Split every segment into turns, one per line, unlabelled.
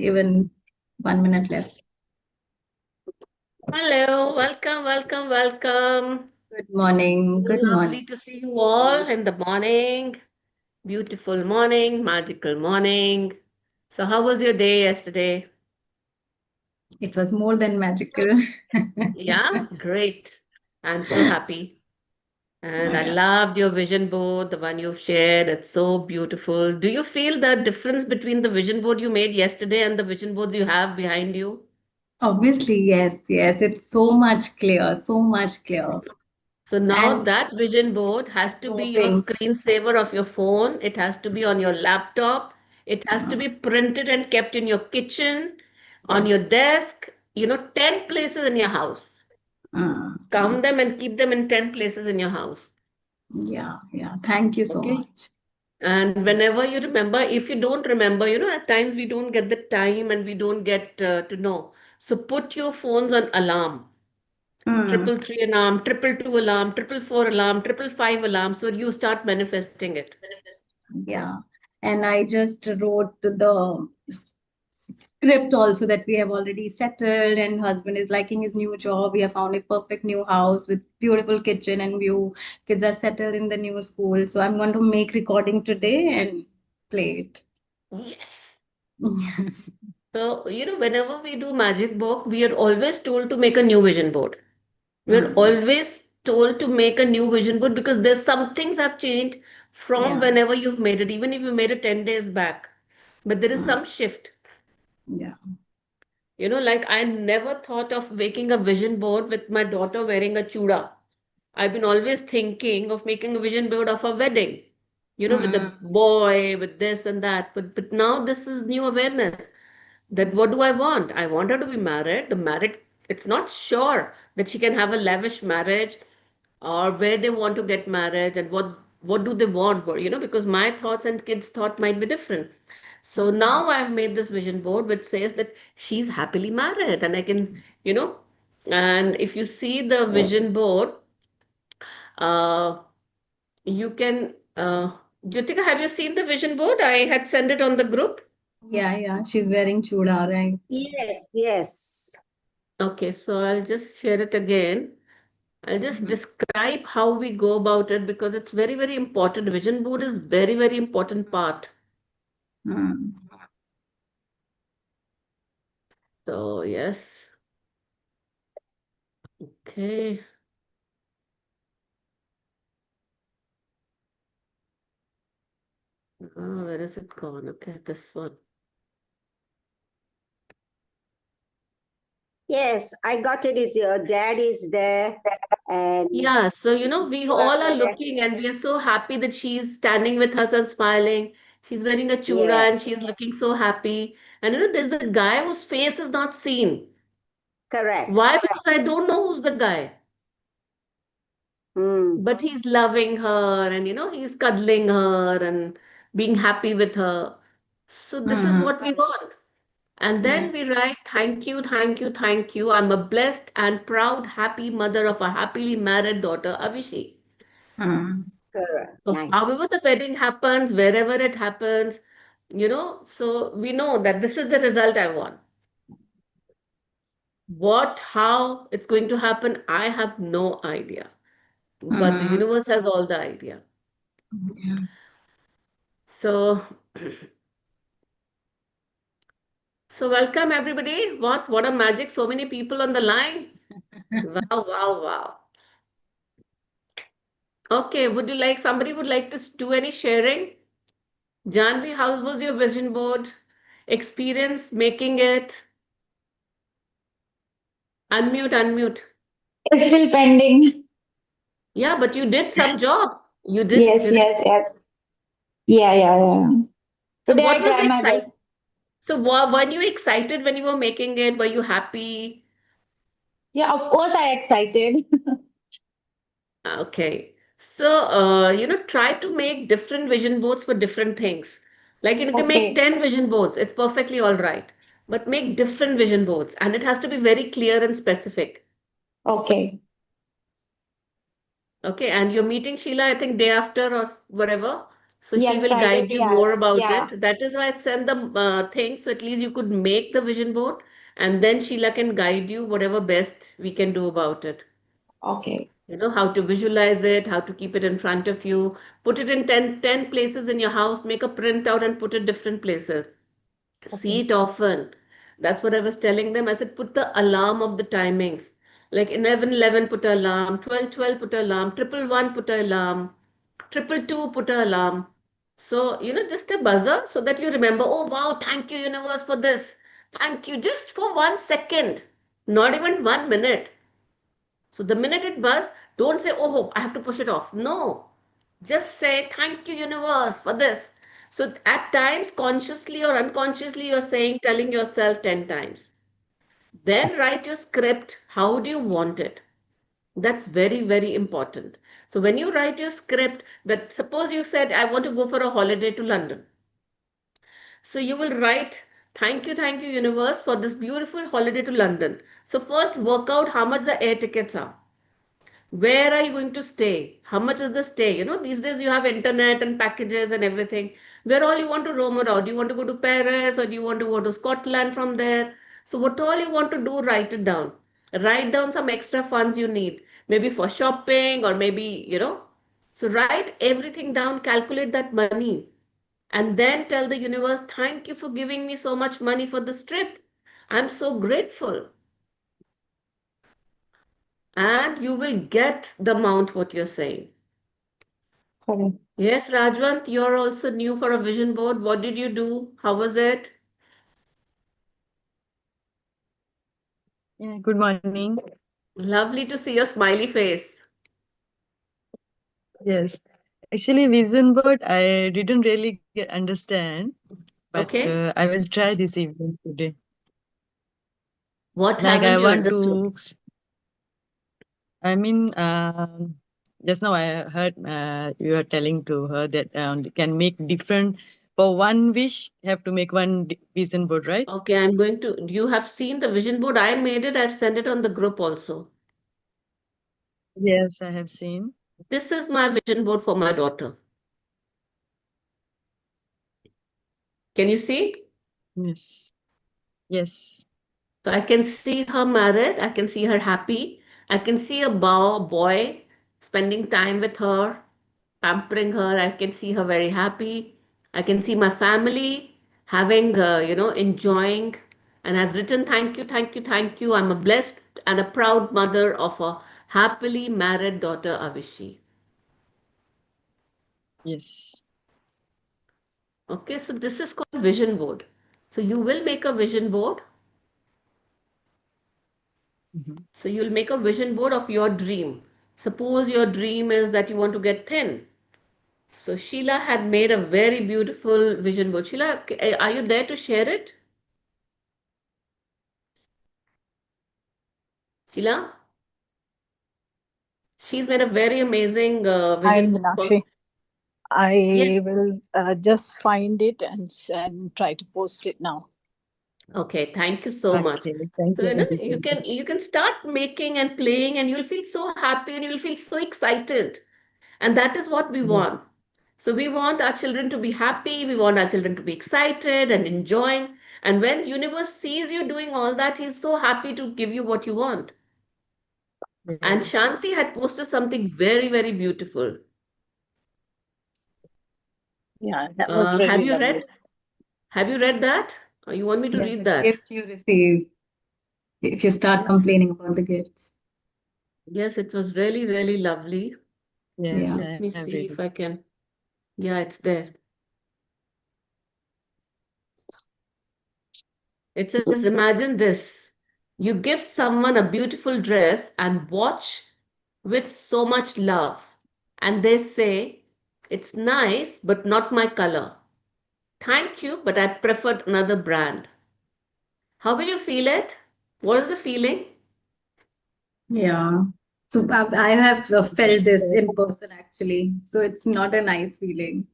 even 1 minute left.
Hello, welcome.
Good morning. Good
Lovely
morning.
to see you all in the morning. Beautiful morning, magical morning. So, how was your day yesterday?
It was more than magical.
Yeah, great. I'm so happy. And I
Yeah.
loved your vision board, the one you've shared. It's so beautiful. Do you feel the difference between the vision board you made yesterday and the vision boards you have behind you?
Obviously, yes, yes. It's so much clear, so much clear.
So now
And
that vision board has to be your
absorbing.
screensaver of your phone. It has to be on your laptop. It has to
Uh,
be printed and kept in your kitchen, on your
yes.
desk, 10 places in your house.
Uh, uh,
Count them and keep them in 10 places in your house.
yeah, yeah. Thank you so
Okay.
much.
And whenever you remember, if you don't remember, at times we don't get the time and we don't get to know. So put your phones on alarm.
Mm,
333 alarm, 222 alarm, 444 alarm, 555 alarm. So you start manifesting it.
yeah. And I just wrote the script also that we have already settled and husband is liking his new job. We have found a perfect new house with beautiful kitchen and view. Kids are settled in the new school. So I'm going to make recording today and play it.
Yes. So, whenever we do magic book, we are always told to make a new vision board. We are
Mm,
always told to make a new vision board because there's some things have changed from
yeah.
whenever you've made it, even if you made it 10 days back. But there is
Mm,
some shift.
yeah.
Like I never thought of making a vision board with my daughter wearing a chuda. I've been always thinking of making a vision board of a wedding, with the
Mm,
boy, with this and that. But now this is new awareness that what do I want? I want her to be married. The married, it's not sure that she can have a lavish marriage or where they want to get married and what do they want, because my thoughts and kids' thought might be different. So
mm,
now I've made this vision board which says that she's happily married and I can, and if you see the vision board, uh, you can, Jyotika, have you seen the vision board? I had sent it on the group.
yeah, yeah. She's wearing chuda, right?
Yes, yes.
Okay, so I'll just share it again. I'll just
Mm,
describe how we go about it because it's very, very important. Vision board is very, very important part.
mm.
So yes. Okay. Where is it gone? Okay, this one.
Yes, I got it. Is your dad is there and
Yeah, so we
you are
all are
there.
looking and we are so happy that she's standing with us and smiling. She's wearing a chuda and
Yes,
she's looking so happy. And there's a guy whose face is not seen.
correct.
Why? Because I don't know who's the guy.
Hmm.
But he's loving her and he's cuddling her and being happy with her. So this is
Mm,
what we want. And
yeah.
then we write, thank you, thank you, thank you. I'm a blessed and proud, happy mother of a happily married daughter, Avishi.
Mm,
Correct.
So however the
Nice.
wedding happens, wherever it happens, so we know that this is the result I want. How it's going to happen, I have no idea. But the
mm,
universe has all the idea.
yeah.
So So welcome everybody. What a magic. So many people on the line. Wow, wow, wow. Okay, somebody would like to do any sharing? Janvi, how was your vision board experience making it? Unmute, unmute.
It's still pending.
Yeah, but you did some job. You did,
Yes,
you did.
yes, yes. Yeah, yeah, yeah.
So
Today
what
I
was
try
the
my best.
excitement? So were you excited when you were making it? Were you happy?
Yeah, of course I excited.
Okay. So, try to make different vision boards for different things. Like you can make
Okay,
10 vision boards. It's perfectly all right. But make different vision boards and it has to be very clear and specific.
okay.
Okay. And you're meeting Sheila, I think day after or whatever. So she
Yes,
will guide
Friday.
you
Yeah.
more about
Yeah.
it. That is why I sent the thing. So at least you could make the vision board and then Sheila can guide you whatever best we can do about it.
Okay.
You know, how to visualize it, how to keep it in front of you, put it in ten places in your house, make a printout and put it different places. See
Okay.
it often. That's what I was telling them. I said, put the alarm of the timings. Like 11:11, put an alarm, 12:12, put an alarm, 111, put an alarm, 222, put an alarm. So, just a buzzer so that you remember, oh, wow, thank you, universe, for this. Thank you, just for 1 second, not even 1 minute. So the minute it buzzes, don't say, oh, I have to push it off. No, just say, thank you, universe, for this. So at times, consciously or unconsciously, you're saying, telling yourself 10 times. Then write your script. How do you want it? That's very, very important. So when you write your script, that suppose you said, I want to go for a holiday to London. So you will write, thank you, universe, for this beautiful holiday to London. So first work out how much the air tickets are. Where are you going to stay? How much is the stay? These days you have internet and packages and everything. Where all you want to roam around? Do you want to go to Paris or do you want to go to Scotland from there? So what all you want to do, write it down. Write down some extra funds you need, maybe for shopping or maybe. So write everything down, calculate that money, and then tell the universe, thank you for giving me so much money for this trip. I'm so grateful. And you will get the amount what you're saying.
Correct.
Yes, Rajwant, you're also new for a vision board. What did you do? How was it?
Yeah, good morning.
Lovely to see your smiley face.
Yes. Actually, vision board, I didn't really understand, but
Okay.
I will try this evening today.
What
Like, I
haven't you
want
understood?
to, I mean, just now I heard you are telling to her that can make different, for one wish, have to make one vision board, right?
Okay, I'm going to. You have seen the vision board. I made it. I've sent it on the group also.
Yes, I have seen.
This is my vision board for my daughter. Can you see?
Yes. Yes.
So I can see her married. I can see her happy. I can see a boy spending time with her, pampering her. I can see her very happy. I can see my family having, enjoying. And I've written, thank you, thank you, thank you. I'm a blessed and a proud mother of a happily married daughter, Avishi.
Yes.
Okay, so this is called vision board. So you will make a vision board.
Mhm.
So you'll make a vision board of your dream. Suppose your dream is that you want to get thin. So Sheila had made a very beautiful vision board. Sheila, are you there to share it? Sheila? She's made a very amazing
Hi,
vision board.
Meenakshi.
Yes.
I will just find it and try to post it now.
Okay, thank you so much.
Okay. Thank
So
you very
you
so
can
much.
you can start making and playing and you'll feel so happy and you'll feel so excited. And that is what we
Yes.
want. So we want our children to be happy, we want our children to be excited and enjoying. And when universe sees you doing all that, he's so happy to give you what you want. And
Yes.
Shanti had posted something very, very beautiful.
Yeah, that was
Have
really
you
lovely.
read? Have you read that? Or you want me to
Yeah,
read
the
that?
gift you receive if you start
Yes.
complaining about the gifts.
Yes, it was really, really lovely.
Yes,
Yeah.
I
Let me
have
see
read
if
it.
I can. Yeah, it's there. It says, imagine this. You gift someone a beautiful dress and watch with so much love. And they say, it's nice, but not my color. Thank you, but I preferred another brand. How will you feel it? What is the feeling?
Yeah. So I have felt this in person actually. So it's not a nice feeling.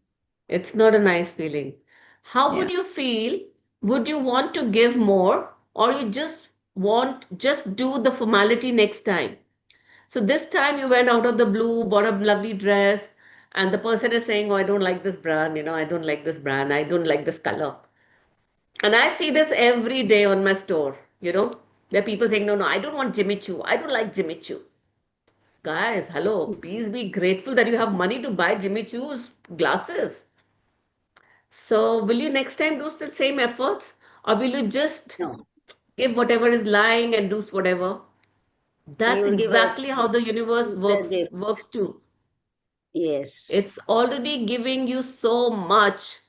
It's not a nice feeling. How
Yeah.
would you feel? Would you want to give more or you just do the formality next time? So this time you went out of the blue, bought a lovely dress, and the person is saying, oh, I don't like this brand, I don't like this brand, I don't like this color. And I see this every day on my store, There are people saying, no, I don't want Jimmy Choo. I don't like Jimmy Choo. Guys, hello, please be grateful that you have money to buy Jimmy Choo's glasses. So will you next time do the same efforts, or will you just
No,
give whatever is lying and do whatever? That's
you'll give us
exactly how the universe
the gift.
works too.
Yes.
It's already giving you so much.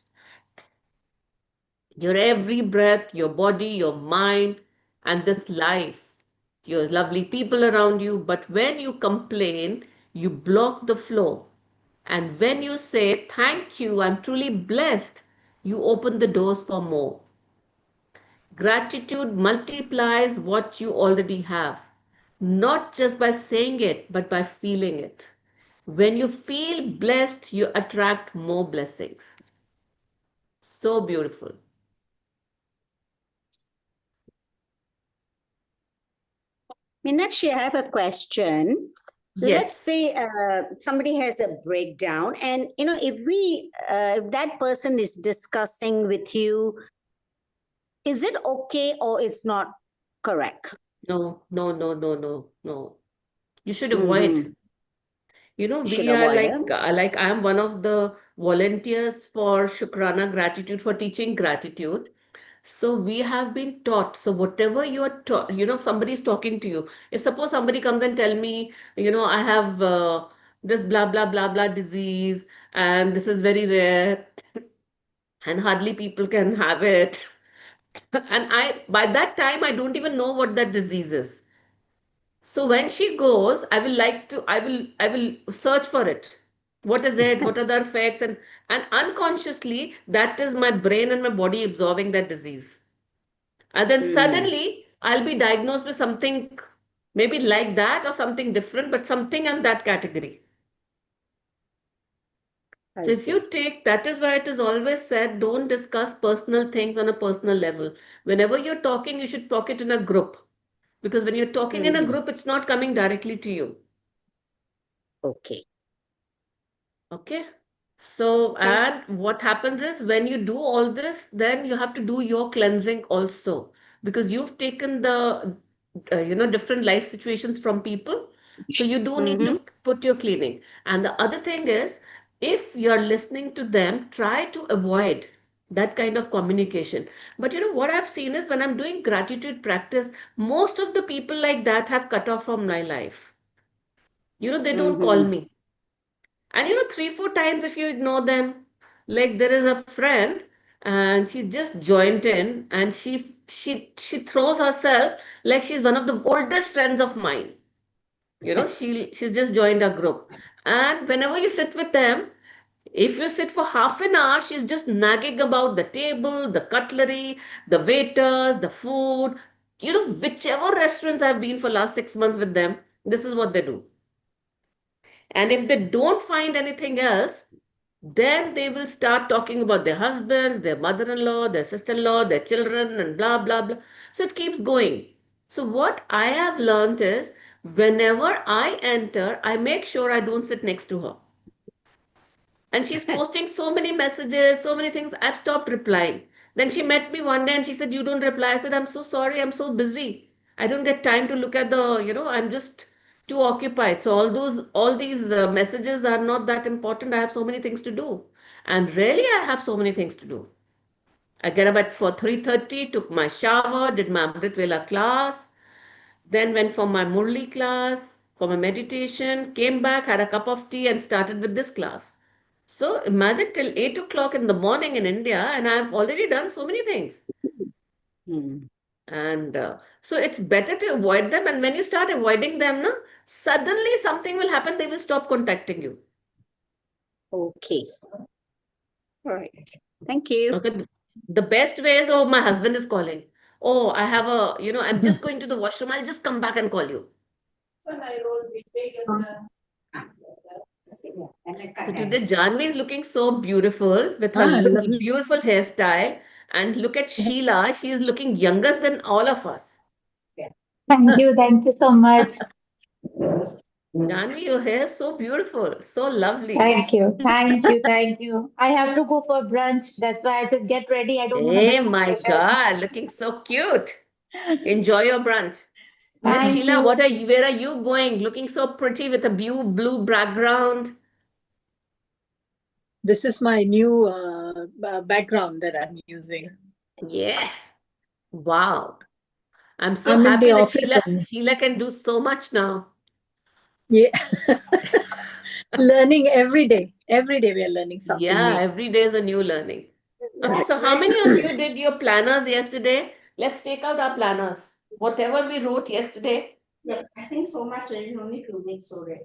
Your every breath, your body, your mind, and this life, your lovely people around you. But when you complain, you block the flow. And when you say, thank you, I'm truly blessed, you open the doors for more. Gratitude multiplies what you already have, not just by saying it, but by feeling it. When you feel blessed, you attract more blessings. So beautiful.
Meenakshi, I have a question. Let's
Yes.
say somebody has a breakdown, and if that person is discussing with you, is it okay or it's not correct?
No, no, no, no, no, no. You should avoid.
Mhm. Should
We are
avoid it.
like I am one of the volunteers for Shukrana gratitude, for teaching gratitude. So we have been taught. So whatever you are taught, somebody is talking to you. If suppose somebody comes and tell me, I have this blah blah blah blah disease, and this is very rare, and hardly people can have it. And by that time, I don't even know what that disease is. So when she goes, I will search for it. What is it? What are the effects? And unconsciously, that is my brain and my body absorbing that disease. And then
Mm,
suddenly I'll be diagnosed with something maybe like that or something different, but something in that category.
I
So if
see.
you take, that is why it is always said, don't discuss personal things on a personal level. Whenever you're talking, you should talk it in a group. Because when you're talking in a
Mhm.
group, it's not coming directly to you.
Okay.
Okay. So,
Okay.
and what happens is when you do all this, then you have to do your cleansing also because you've taken the, different life situations from people. So you do need
Mm-hmm.
to put your cleaning. And the other thing is, if you're listening to them, try to avoid that kind of communication. But what I've seen is when I'm doing gratitude practice, most of the people like that have cut off from my life. They don't call
Mm-hmm.
me. And 3, 4 times if you ignore them, like there is a friend and she just joined in and she throws herself like she's one of the oldest friends of mine. She's just joined a group. And whenever you sit with them, if you sit for half an hour, she's just nagging about the table, the cutlery, the waiters, the food. Whichever restaurants I've been for last 6 months with them, this is what they do. And if they don't find anything else, then they will start talking about their husbands, their mother-in-law, their sister-in-law, their children, and blah, blah, blah. So it keeps going. So what I have learned is whenever I enter, I make sure I don't sit next to her. And she's posting so many messages, so many things. I've stopped replying. Then she met me one day and she said, you don't reply. I said, I'm so sorry. I'm so busy. I don't get time to look at I'm just too occupied. So all these messages are not that important. I have so many things to do. And really, I have so many things to do. I get up at for 3:30, took my shower, did my Amrit Vela class, then went for my Murli class, for my meditation, came back, had a cup of tea and started with this class. So imagine till 8 o'clock in the morning in India, and I've already done so many things.
Mm.
And so it's better to avoid them. And when you start avoiding them, no, suddenly something will happen. They will stop contacting you.
Okay. All right. Thank you.
Okay. The best way is, oh, my husband is calling. Oh, I have I'm just going to the washroom. I'll just come back and call you. So today Janvi is looking so beautiful with her beautiful hairstyle. And look at Sheila. She is looking younger than all of us.
Thank you so much.
Janvi, your hair is so beautiful, so lovely.
Thank you. Thank you. Thank you. I have to go for brunch. That's why I said get ready. I don't want to
Hey,
miss the
my
session.
God, looking so cute. Enjoy your brunch. Miss
Thank
Sheila,
you.
where are you going? Looking so pretty with a blue background.
This is my new background that I'm using.
Yeah. Wow. I'm so
I'm in the
happy that
office only.
Sheila can do so much now.
Yeah. Learning every day. Every day we are learning something
Yeah,
new.
every day is a new learning. Okay,
That's
so how
very
many of you did your planners yesterday? Let's take out our planners. Whatever we wrote yesterday,
I think so much only 2 weeks already.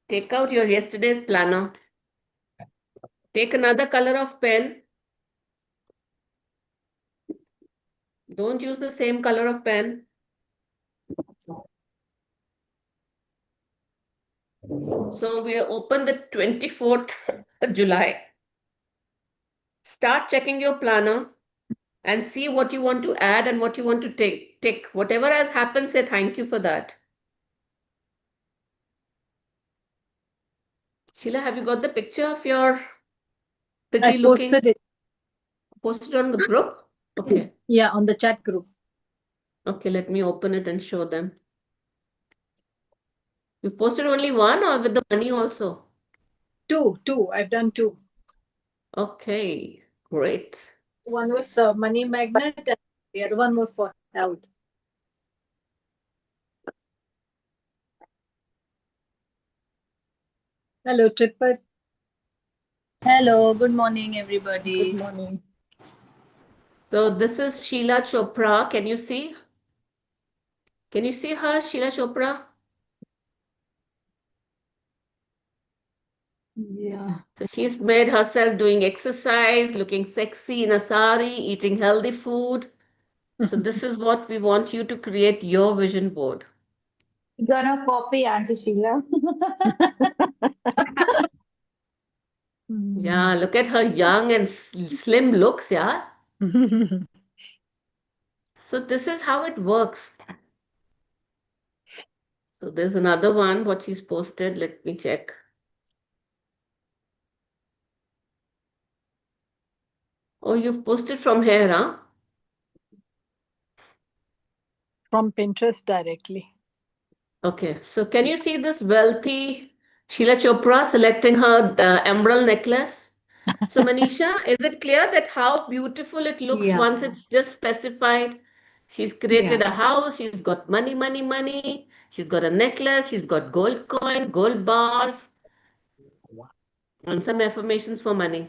take out your yesterday's planner. Take another color of pen. Don't use the same color of pen. So we are open the 24th July. Start checking your planner and see what you want to add and what you want to tick. Whatever has happened, say thank you for that. Sheila, have you got the picture of your pretty
I
looking
posted it.
posted on the group? Okay.
Yeah, on the chat group.
Okay, let me open it and show them. You posted only one or with the money also?
Two. I've done two.
Okay, great.
One was money magnet, and the other one was for health. Hello, Tripper.
Hello, good morning, everybody.
Good morning.
So this is Sheila Chopra. Can you see? Can you see her, Sheila Chopra?
Yeah.
So she's made herself doing exercise, looking sexy in a sari, eating healthy food. So this is what we want you to create your vision board.
Gonna copy Auntie Sheila.
Yeah, look at her young and slim looks, yeah. So this is how it works. So there's another one, what she's posted. Let me check. Oh, you've posted from here, huh?
From Pinterest directly.
Okay, so can you see this wealthy Sheila Chopra selecting her emerald necklace? So Manisha, is it clear that how beautiful it looks
Yeah,
once it's just specified? She's created
yeah,
a house, she's got money. She's got a necklace, she's got gold coins, gold bars, and some affirmations for money.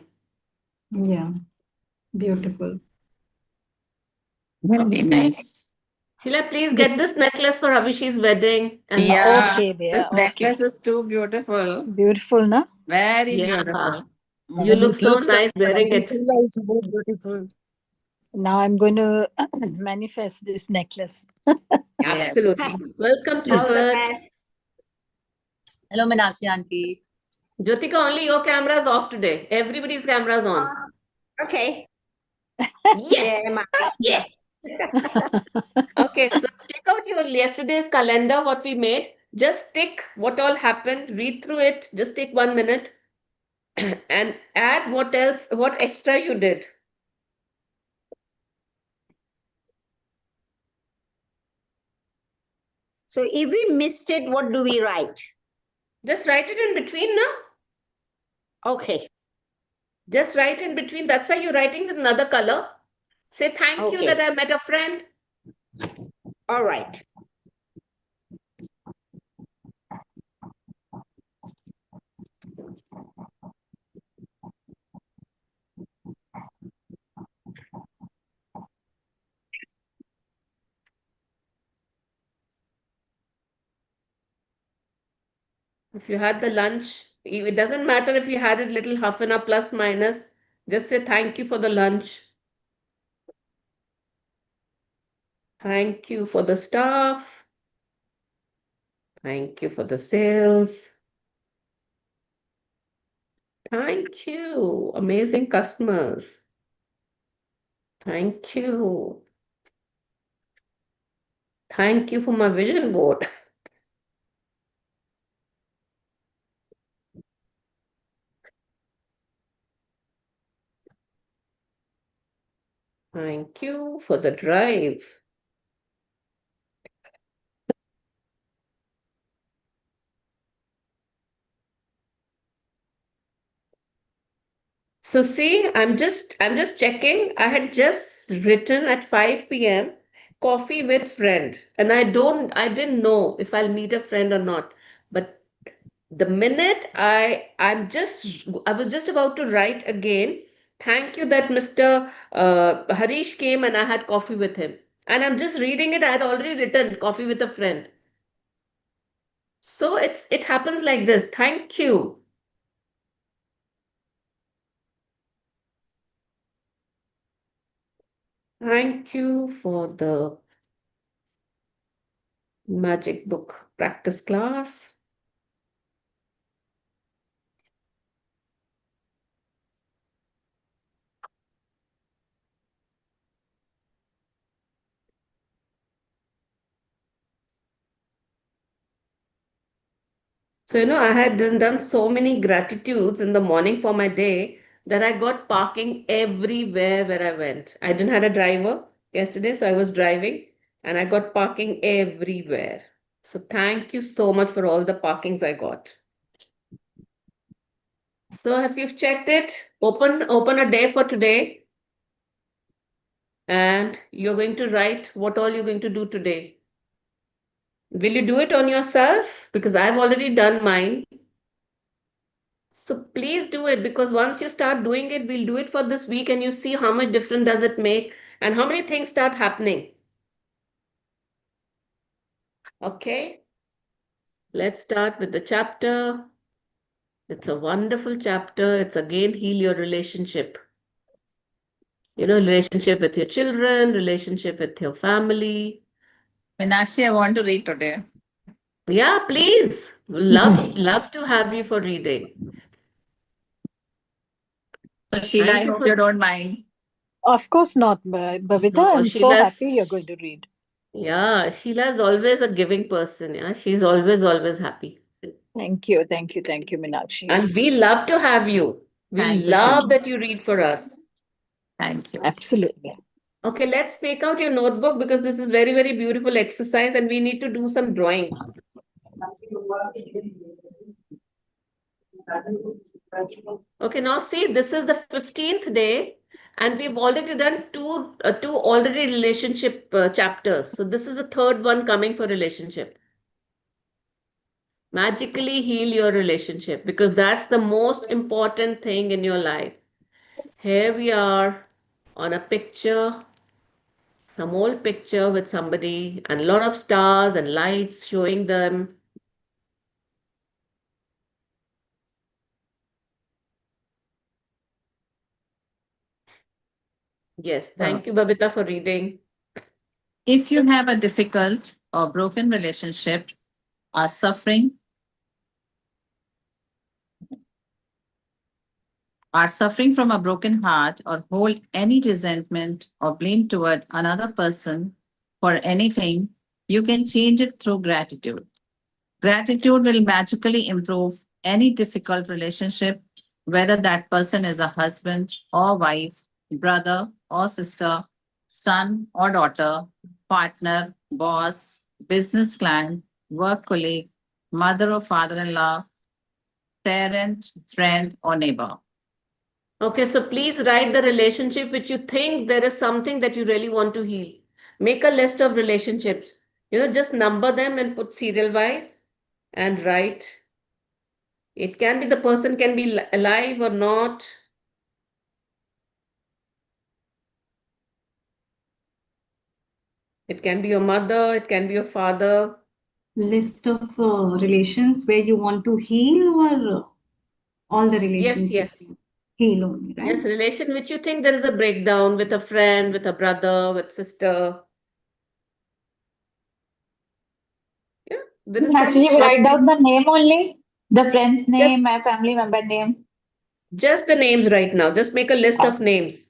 yeah. Beautiful.
Very nice.
Sheila, please get
This.
this necklace for Avishi's wedding. And
Yeah,
Okay, dear.
this
Okay.
necklace is too beautiful.
Beautiful, no?
Very
yeah,
beautiful.
you look
It
so
looks
nice wearing it.
Sheila is so beautiful.
Now I'm going to manifest this necklace.
Yes.
Absolutely. Welcome,
All the
Clifford.
best.
Hello, Meenakshi auntie.
Jyotika, only your camera is off today. Everybody's camera is on.
Okay.
Yes.
Yeah,
Yeah. Okay, so check out your yesterday's calendar, what we made. Just tick what all happened, read through it. Just take 1 minute and add what else, what extra you did.
So if we missed it, what do we write?
Just write it in between now.
Okay.
Just write in between. That's why you're writing with another color. Say thank you
Okay.
that I met a friend.
All right.
If you had the lunch, it doesn't matter if you had it little half an hour plus minus. Just say thank you for the lunch. Thank you for the staff. Thank you for the sales. Thank you. Amazing customers. Thank you. Thank you for my vision board. Thank you for the drive. So see, I'm just checking. I had just written at 5 p.m. coffee with friend, and I didn't know if I'll meet a friend or not. But the minute I was just about to write again. Thank you that Mr. Harish came and I had coffee with him. And I'm just reading it. I had already written coffee with a friend. So it happens like this. Thank you. Thank you for the magic book practice class. So, I had done so many gratitudes in the morning for my day that I got parking everywhere where I went. I didn't have a driver yesterday, so I was driving and I got parking everywhere. So thank you so much for all the parkings I got. So if you've checked it, open a day for today and you're going to write what all you're going to do today. Will you do it on yourself? Because I've already done mine. So please do it because once you start doing it, we'll do it for this week and you see how much difference does it make and how many things start happening. Okay, let's start with the chapter. It's a wonderful chapter. It's again heal your relationship. Relationship with your children, relationship with your family.
Meenakshi, I want to read today.
Yeah, please. Love to have you for reading.
So Sheila, I
Thank you
hope
for
you don't mind.
Of course not, Babita.
no,
I'm so
Sheila's
happy you're going to read.
yeah, Sheila is always a giving person. Yeah, she's always happy.
Thank you, Meenakshi.
And we love to have you. We
Thank you,
love
Sheila.
that you read for us.
Thank you.
Absolutely.
Okay, let's take out your notebook because this is very, very beautiful exercise and we need to do some drawing. Okay, now see, this is the 15th day and we've already done two already relationship chapters. So this is the third one coming for relationship. Magically heal your relationship because that's the most important thing in your life. Here we are on a picture, some old picture with somebody and a lot of stars and lights showing them. Yes, thank you, Babita, for reading.
If you have a difficult or broken relationship, are suffering from a broken heart, or hold any resentment or blame toward another person for anything, you can change it through gratitude. Gratitude will magically improve any difficult relationship, whether that person is a husband or wife, brother or sister, son or daughter, partner, boss, business client, work colleague, mother or father in law, parent, friend, or neighbor.
Okay, so please write the relationship which you think there is something that you really want to heal. Make a list of relationships. Just number them and put serial wise and write. It can be the person can be alive or not. It can be your mother, it can be your father.
List of relations where you want to heal or all the relations you
Yes.
heal only, right?
Yes, relation which you think there is a breakdown with a friend, with a brother, with sister. Yeah, there is some
Actually, you write down
conflict.
the name only, the friend's name,
Just
my family member name.
just the names right now. Just make a list of names.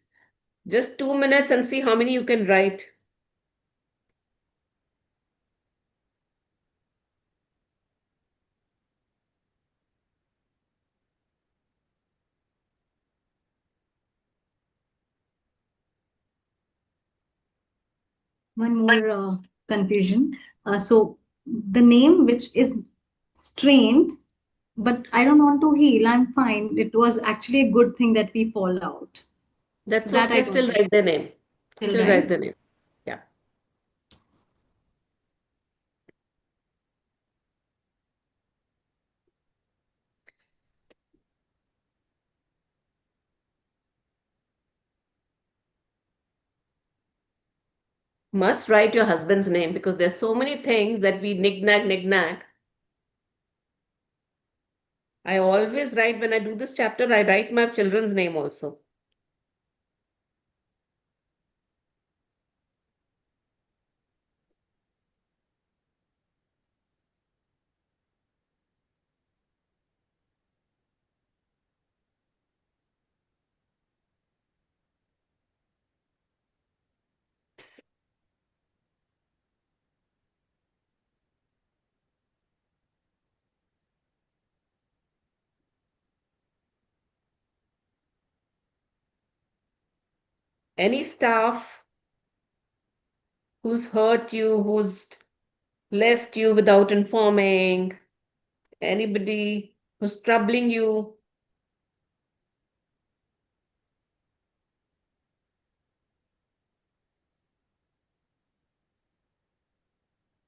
Just 2 minutes and see how many you can write.
one more confusion. So the name which is strained, but I don't want to heal. I'm fine. It was actually a good thing that we fall out.
That's
So that I
okay. Still
got it.
write the name.
Still
Still write
right?
the name. Yeah. Must write your husband's name because there's so many things that we nag. I always write when I do this chapter, I write my children's name also. Any staff who's hurt you, who's left you without informing, anybody who's troubling you,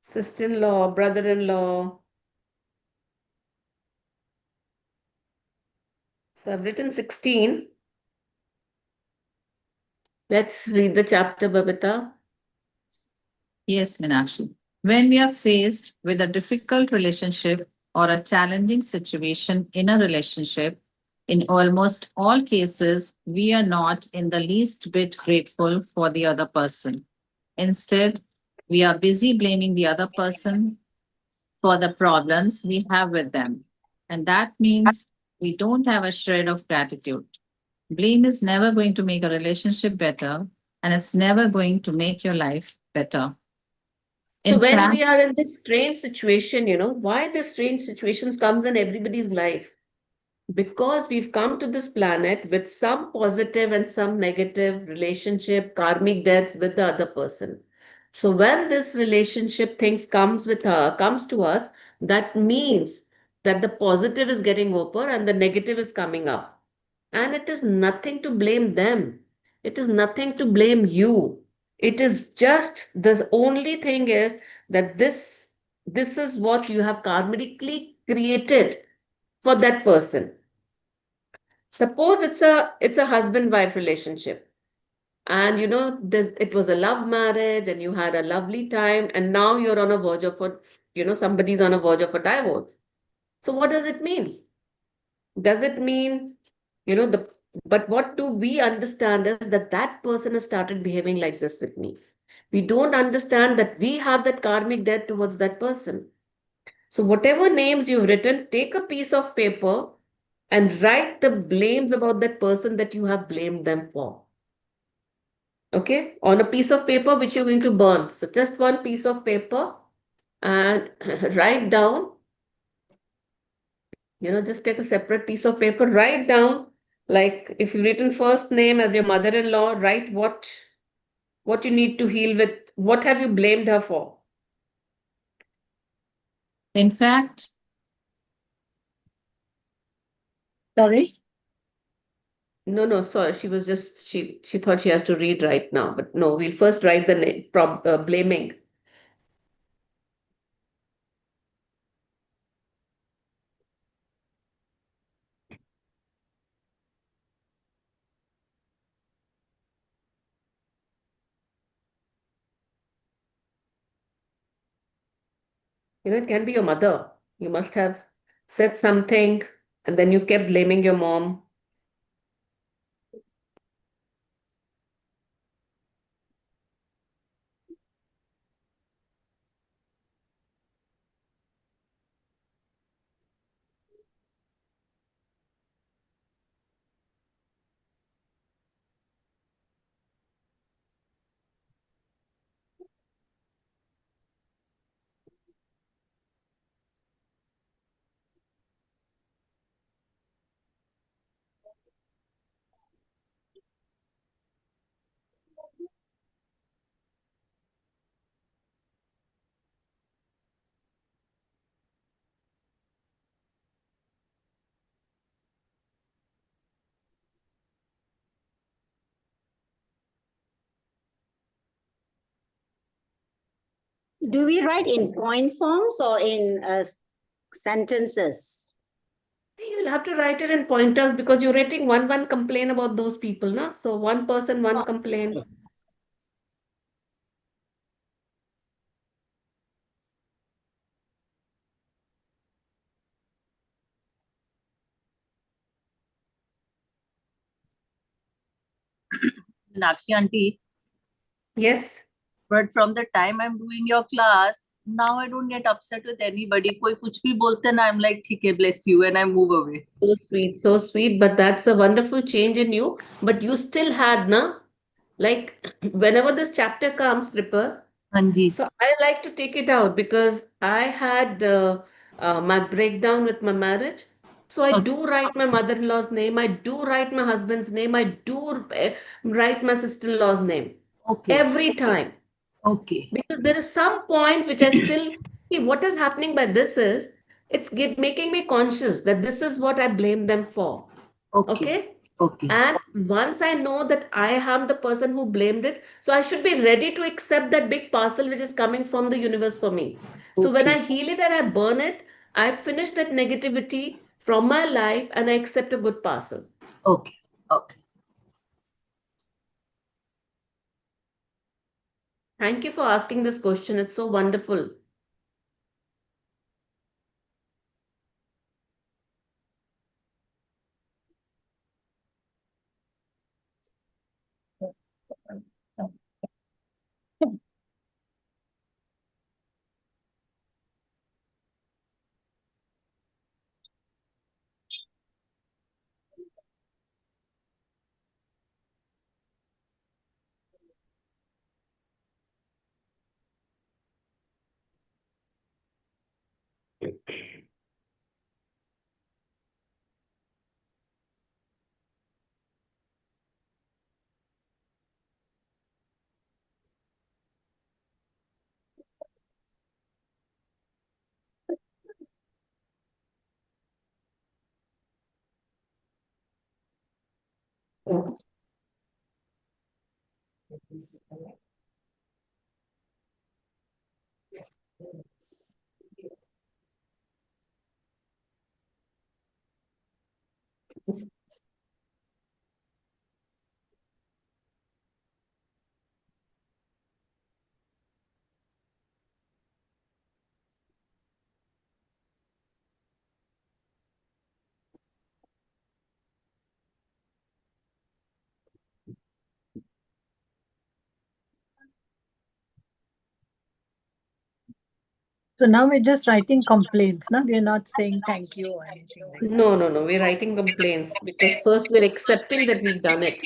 sister-in-law, brother-in-law. So I've written 16. Let's read the chapter, Babita.
Yes, Meenakshi. When we are faced with a difficult relationship or a challenging situation in a relationship, in almost all cases, we are not in the least bit grateful for the other person. Instead, we are busy blaming the other person for the problems we have with them. And that means we don't have a shred of gratitude. Blame is never going to make a relationship better, and it's never going to make your life better.
So
In
when we are
fact,
in this strange situation, why this strange situations comes in everybody's life? Because we've come to this planet with some positive and some negative relationship, karmic debts with the other person. So when this relationship things comes to us, that means that the positive is getting over and the negative is coming up. And it is nothing to blame them. It is nothing to blame you. It is just the only thing is that this is what you have karmically created for that person. Suppose it's a husband wife relationship, and this it was a love marriage and you had a lovely time, and now you're on a verge of somebody's on a verge of a divorce. So what does it mean? Does it mean the but what do we understand is that that person has started behaving like this with me. We don't understand that we have that karmic debt towards that person. So whatever names you've written, take a piece of paper and write the blames about that person that you have blamed them for. Okay, on a piece of paper which you're going to burn. So just one piece of paper and write down, just take a separate piece of paper, write down, like if you've written first name as your mother-in-law, write what you need to heal with, what have you blamed her for.
in fact,
Sorry?
No, sorry, she was just she thought she has to read right now, but no, we'll first write the name, blaming. It can be your mother. You must have said something and then you kept blaming your mom.
Do we write in point forms or in sentences?
You'll have to write it in pointers because you're writing one complaint about those people, no? So one person, one complaint.
Meenakshi auntie,
Yes.
but from the time I'm doing your class, now I don't get upset with anybody. कोई कुछ भी बोलते ना, I'm like, ठीक है, bless you, and I move away.
So sweet, so sweet. But that's a wonderful change in you. But you still had, na? Like whenever this chapter comes, Ripper,
हाँ जी.
so I like to take it out because I had my breakdown with my marriage. So I
Okay.
do write my mother-in-law's name. I do write my husband's name. I do write my sister-in-law's name
Okay.
every time.
Okay.
Because there is some point which I still see what is happening by this is making me conscious that this is what I blame them for.
Okay.
Okay.
Okay.
And once I know that I am the person who blamed it, so I should be ready to accept that big parcel which is coming from the universe for me. So when
Okay.
I heal it and I burn it, I finish that negativity from my life and I accept a good parcel.
Okay. Okay.
Thank you for asking this question. It's so wonderful.
So now we're just writing complaints, no? We're not saying thank you or anything like that.
No, no, no. We're writing complaints because first we're accepting that we've done it.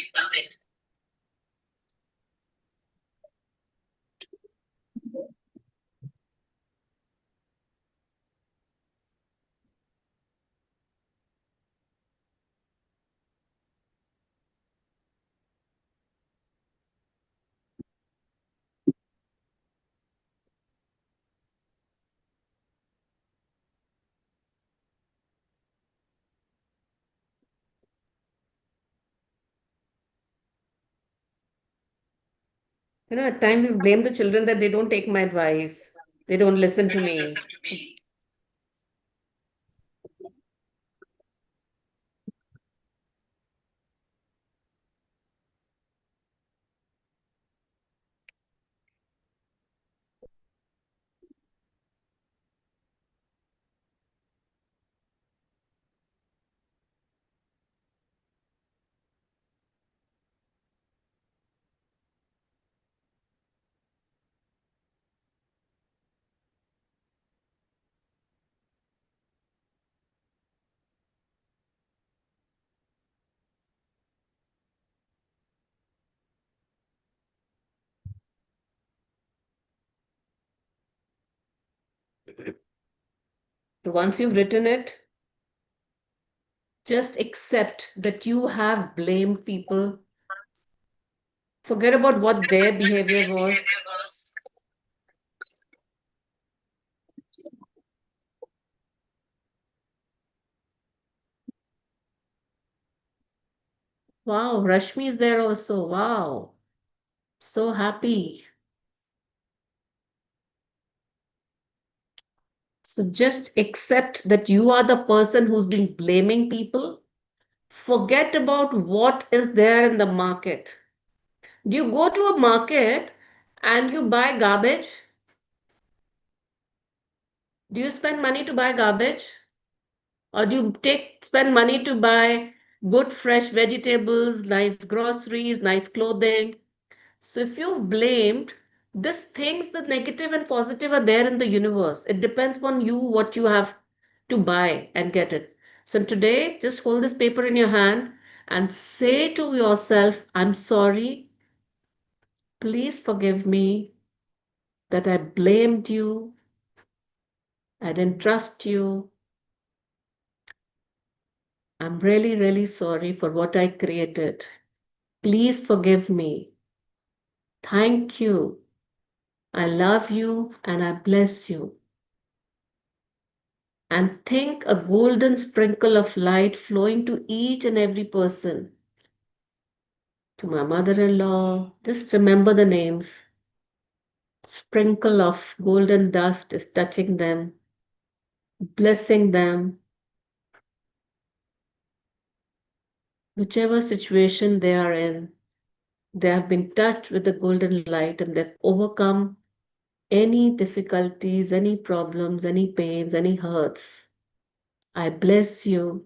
You know, at times we blame the children that they don't take my advice. They don't listen to me. So once you've written it, just accept that you have blamed people. Forget about what their behavior was. Wow, Rashmi is there also. Wow, so happy. So just accept that you are the person who's been blaming people. Forget about what is there in the market. Do you go to a market and you buy garbage? Do you spend money to buy garbage? Or do you spend money to buy good fresh vegetables, nice groceries, nice clothing? So if you've blamed, these things, the negative and positive are there in the universe. It depends on you what you have to buy and get it. So today, just hold this paper in your hand and say to yourself, I'm sorry. Please forgive me that I blamed you. I didn't trust you. I'm really, really sorry for what I created. Please forgive me. Thank you. I love you and I bless you. And think a golden sprinkle of light flowing to each and every person. To my mother-in-law, just remember the names. Sprinkle of golden dust is touching them, blessing them. Whichever situation they are in, they have been touched with the golden light and they've overcome any difficulties, any problems, any pains, any hurts. I bless you.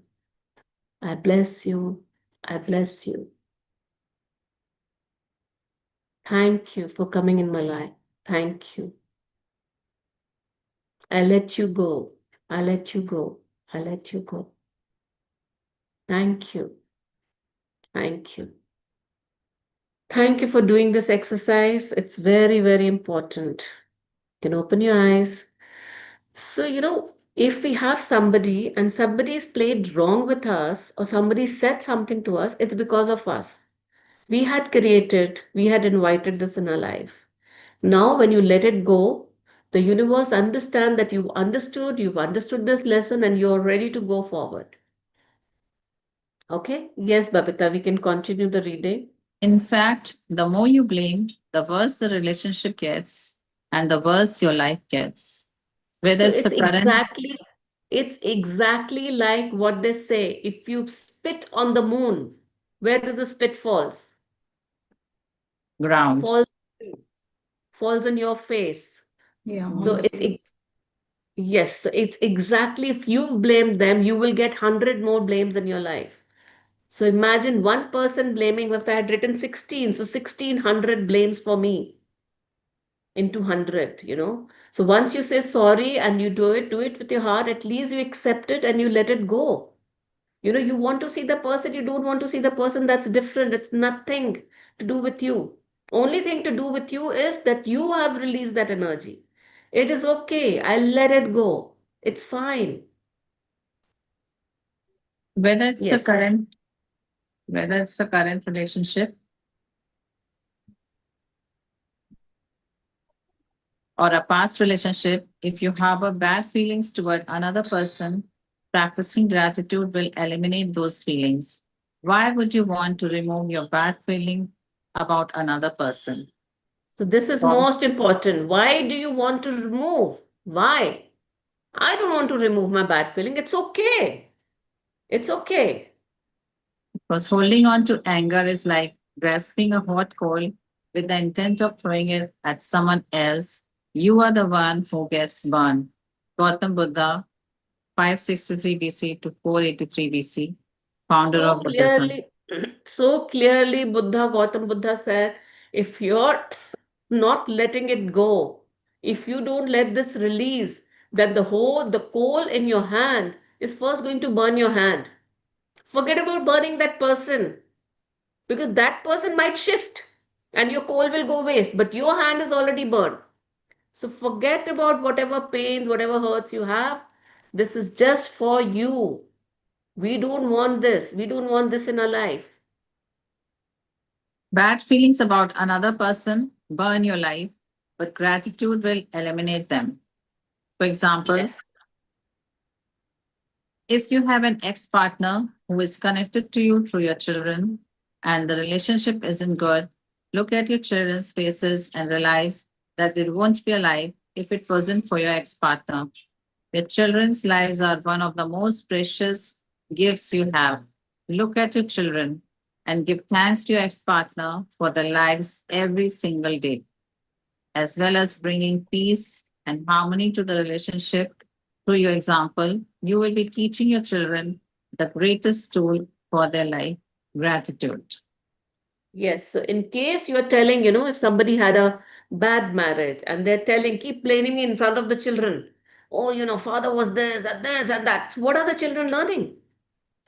I bless you. I bless you. Thank you for coming in my life. Thank you. I let you go. I let you go. I let you go. Thank you. Thank you. Thank you for doing this exercise. It's very, very important. You can open your eyes. So, if we have somebody and somebody's played wrong with us or somebody said something to us, it's because of us. We had created, we had invited this in our life. Now, when you let it go, the universe understand that you've understood this lesson and you're ready to go forward. Okay? Yes, Babita, we can continue the reading.
In fact, the more you blame, the worse the relationship gets and the worse your life gets. Whether
So
it's a current
it's exactly like what they say. If you spit on the moon, where do the spit falls?
ground.
Falls on your face.
Yeah.
So
on the
it's
face.
yes, so it's exactly if you've blamed them, you will get 100 more blames in your life. So imagine one person blaming if I had written 16, so 1600 blames for me into 100. So once you say sorry and you do it with your heart, at least you accept it and you let it go. You want to see the person, you don't want to see the person, that's different. It's nothing to do with you. Only thing to do with you is that you have released that energy. It is okay. I'll let it go. It's fine.
Whether it's a
Yes.
current relationship or a past relationship, if you harbor bad feelings toward another person, practicing gratitude will eliminate those feelings. Why would you want to remove your bad feeling about another person?
So this is
Well,
most important. Why do you want to remove? Why? I don't want to remove my bad feeling. It's okay. It's okay.
because holding on to anger is like grasping a hot coal with the intent of throwing it at someone else. You are the one who gets burned. Gautam Buddha, 563 BC to 483 BC, founder
So
of Buddhism.
clearly, Gautam Buddha said, if you're not letting it go, if you don't let this release, then the coal in your hand is first going to burn your hand. Forget about burning that person because that person might shift and your coal will go waste, but your hand is already burned. So forget about whatever pains, whatever hurts you have. This is just for you. We don't want this. We don't want this in our life.
Bad feelings about another person burn your life, but gratitude will eliminate them. For example,
Yes.
if you have an ex partner who is connected to you through your children and the relationship isn't good, look at your children's faces and realize that they won't be alive if it wasn't for your ex partner. Your children's lives are one of the most precious gifts you have. Look at your children and give thanks to your ex-partner for their lives every single day, as well as bringing peace and harmony to the relationship. Through your example, you will be teaching your children the greatest tool for their life, gratitude.
Yes, so in case you're telling, you know, if somebody had a bad marriage and they're telling, keep blaming in front of the children. Oh, you know, father was this and that. What are the children learning?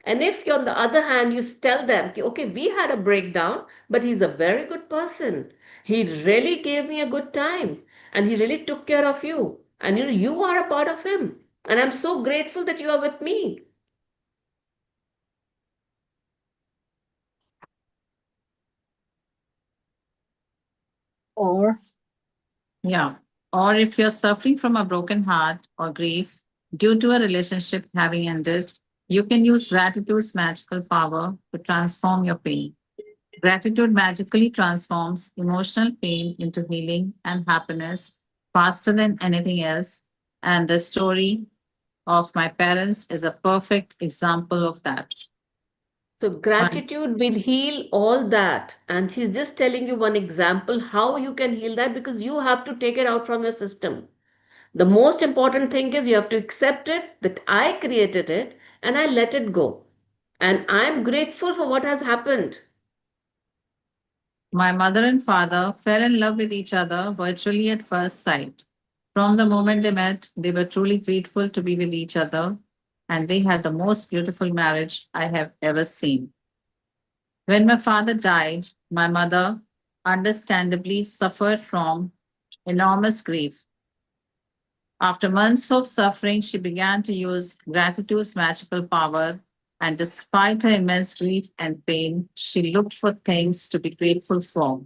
And if on the other hand, you tell them, "Ki, okay, we had a breakdown, but he's a very good person. He really gave me a good time and he really took care of you. And you know, you are a part of him. And I'm so grateful that you are with me."
Or
Yeah. Or if you're suffering from a broken heart or grief due to a relationship having ended, you can use gratitude's magical power to transform your pain. Gratitude magically transforms emotional pain into healing and happiness faster than anything else. And the story of my parents is a perfect example of that.
So
One,
gratitude will heal all that. And she's just telling you one example how you can heal that because you have to take it out from your system. The most important thing is you have to accept it that I created it and I let it go. And I'm grateful for what has happened.
my mother and father fell in love with each other virtually at first sight. From the moment they met, they were truly grateful to be with each other, and they had the most beautiful marriage I have ever seen. When my father died, my mother understandably suffered from enormous grief. After months of suffering, she began to use gratitude's magical power, and despite her immense grief and pain, she looked for things to be grateful for.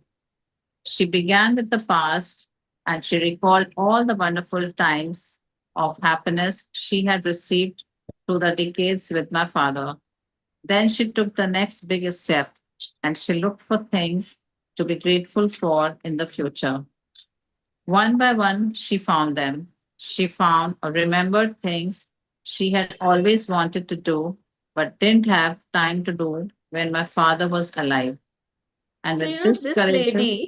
She began with the past and she recalled all the wonderful times of happiness she had received through the decades with my father. Then she took the next biggest step and she looked for things to be grateful for in the future. One by one, she found them. She found or remembered things she had always wanted to do but didn't have time to do when my father was alive. And
So,
with
you know,
this courageous,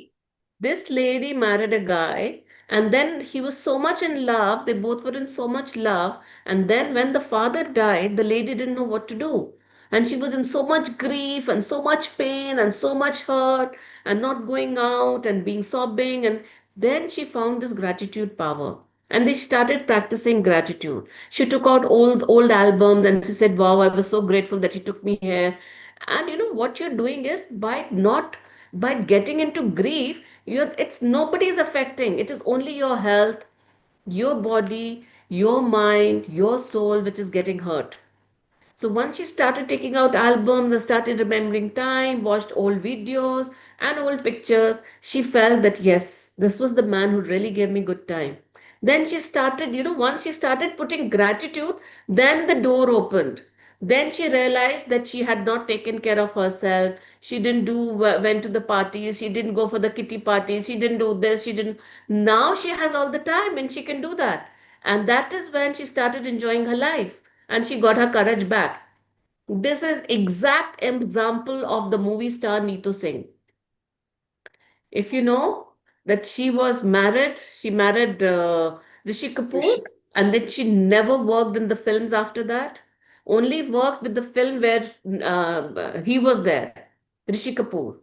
this lady married a guy, and then he was so much in love, they both were in so much love. And then when the father died, the lady didn't know what to do. And she was in so much grief and so much pain and so much hurt and not going out and being sobbing. And then she found this gratitude power. And they started practicing gratitude. She took out old albums and she said, "Wow, I was so grateful that he took me here." And you know what you're doing is by getting into grief, it's nobody's affecting. It is only your health, your body, your mind, your soul which is getting hurt. So once she started taking out albums and started remembering time, watched old videos and old pictures, she felt that yes, this was the man who really gave me good time. Then she started, you know, once she started putting gratitude, then the door opened. Then she realized that she had not taken care of herself. She didn't went to the parties. She didn't go for the kitty parties. She didn't do this. She didn't. Now she has all the time and she can do that. And that is when she started enjoying her life and she got her courage back. This is exact example of the movie star Neetu Singh. If you know that she married Rishi Kapoor, and then she never worked in the films after that. Only worked with the film where he was there, Rishi Kapoor,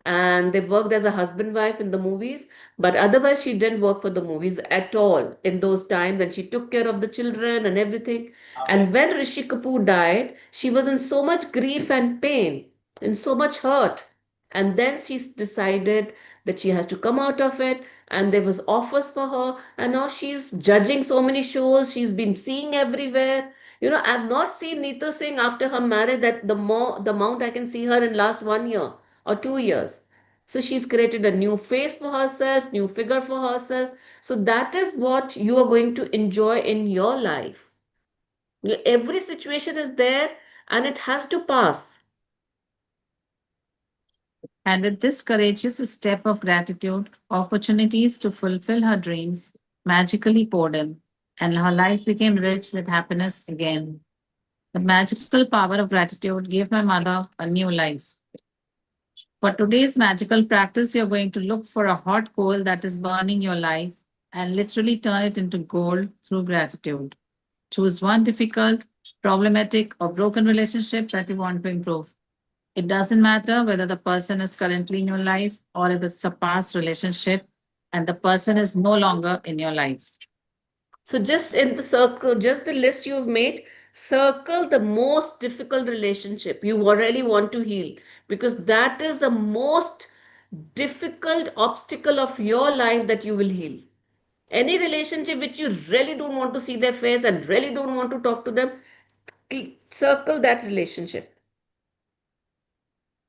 and they worked as a husband wife in the movies, but otherwise she didn't work for the movies at all in those times, and she took care of the children and everything. And when Rishi Kapoor died, she was in so much grief and pain and so much hurt, and then she decided that she has to come out of it, and there was offers for her, and now she's judging so many shows, she's been seeing everywhere. You know, I've not seen Neetu Singh after her marriage that the amount I can see her in last 1 year or 2 years. So she's created a new face for herself, new figure for herself. So that is what you are going to enjoy in your life. Every situation is there and it has to pass.
and with this courageous step of gratitude, opportunities to fulfill her dreams magically poured in. and her life became rich with happiness again. The magical power of gratitude gave my mother a new life. For today's magical practice, you're going to look for a hot coal that is burning your life and literally turn it into gold through gratitude. Choose one difficult, problematic, or broken relationship that you want to improve. It doesn't matter whether the person is currently in your life or if it's a past relationship and the person is no longer in your life.
So just in the circle, just the list you've made, circle the most difficult relationship you really want to heal, because that is the most difficult obstacle of your life that you will heal. Any relationship which you really don't want to see their face and really don't want to talk to them, circle that relationship.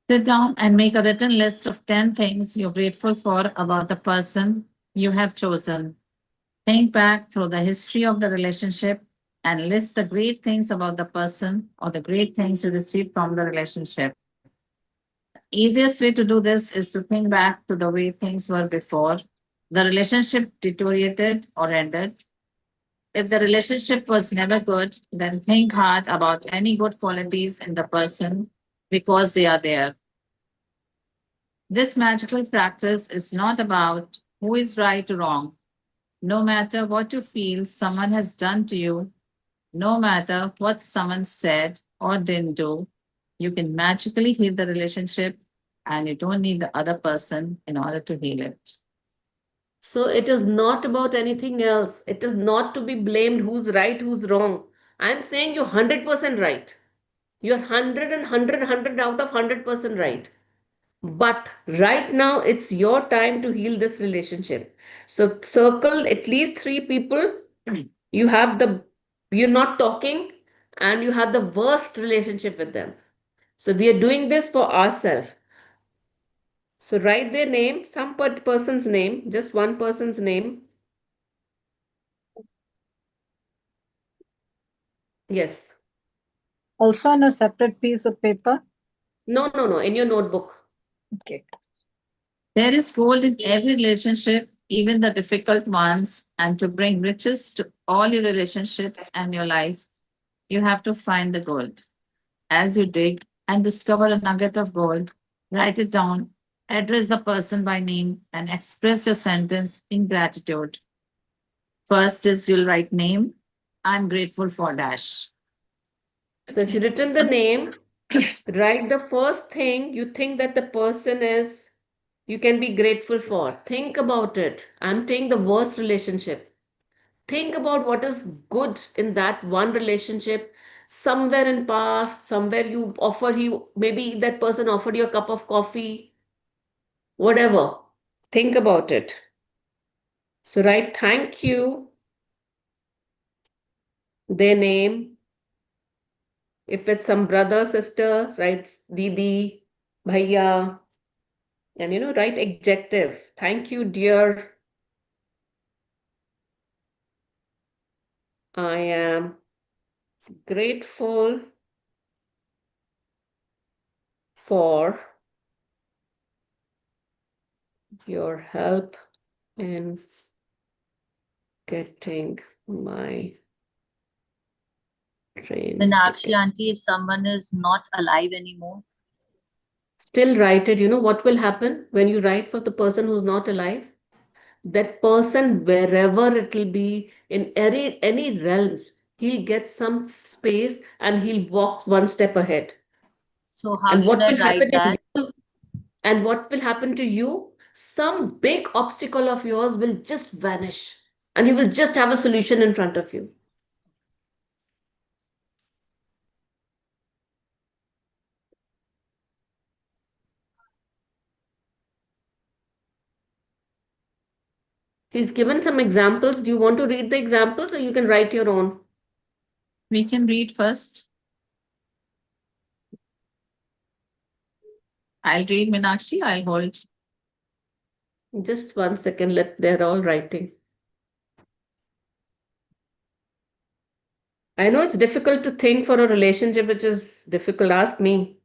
Sit down and make a written list of 10 things you're grateful for about the person you have chosen. Think back through the history of the relationship and list the great things about the person or the great things you received from the relationship. The easiest way to do this is to think back to the way things were before the relationship deteriorated or ended. If the relationship was never good, then think hard about any good qualities in the person because they are there. This magical practice is not about who is right or wrong. No matter what you feel someone has done to you, no matter what someone said or didn't do, you can magically heal the relationship and you don't need the other person in order to heal it.
So it is not about anything else. It is not to be blamed who's right, who's wrong. I'm saying you're 100% right. You're 100 out of 100% right. But right now, it's your time to heal this relationship. So circle at least 3 people. You have you're not talking and you have the worst relationship with them. So we are doing this for ourselves. So write their name, some person's name, just one person's name. Yes.
Also on a separate piece of paper.
No, in your notebook.
Okay.
There is gold in every relationship, even the difficult ones. And to bring riches to all your relationships and your life, you have to find the gold. As you dig and discover a nugget of gold, write it down, address the person by name, and express your sentence in gratitude. First is you'll write name. I'm grateful for dash.
So if you written the name, write the first thing you think that the person is, you can be grateful for. Think about it. I'm taking the worst relationship. Think about what is good in that one relationship. Somewhere in past, somewhere maybe that person offered you a cup of coffee, whatever. Think about it. So write thank you, their name. If it's some brother, sister, write Didi, Bhaiya, and write adjective. Thank you, dear. I am grateful for your help in getting my train
Meenakshi
ticket.
auntie, if someone is not alive anymore,
Still write it. You know what will happen when you write for the person who's not alive? That person, wherever it will be, in any realms, he'll get some space and he'll walk one step ahead.
so how
And
should
what
I
will happen
write that?
and what will happen to you? Some big obstacle of yours will just vanish and you will just have a solution in front of you. He's given some examples. Do you want to read the examples or you can write your own?
We can read first. I'll read Meenakshi. I'll hold.
Just 1 second, they're all writing. I know it's difficult to think for a relationship which is difficult. Ask me.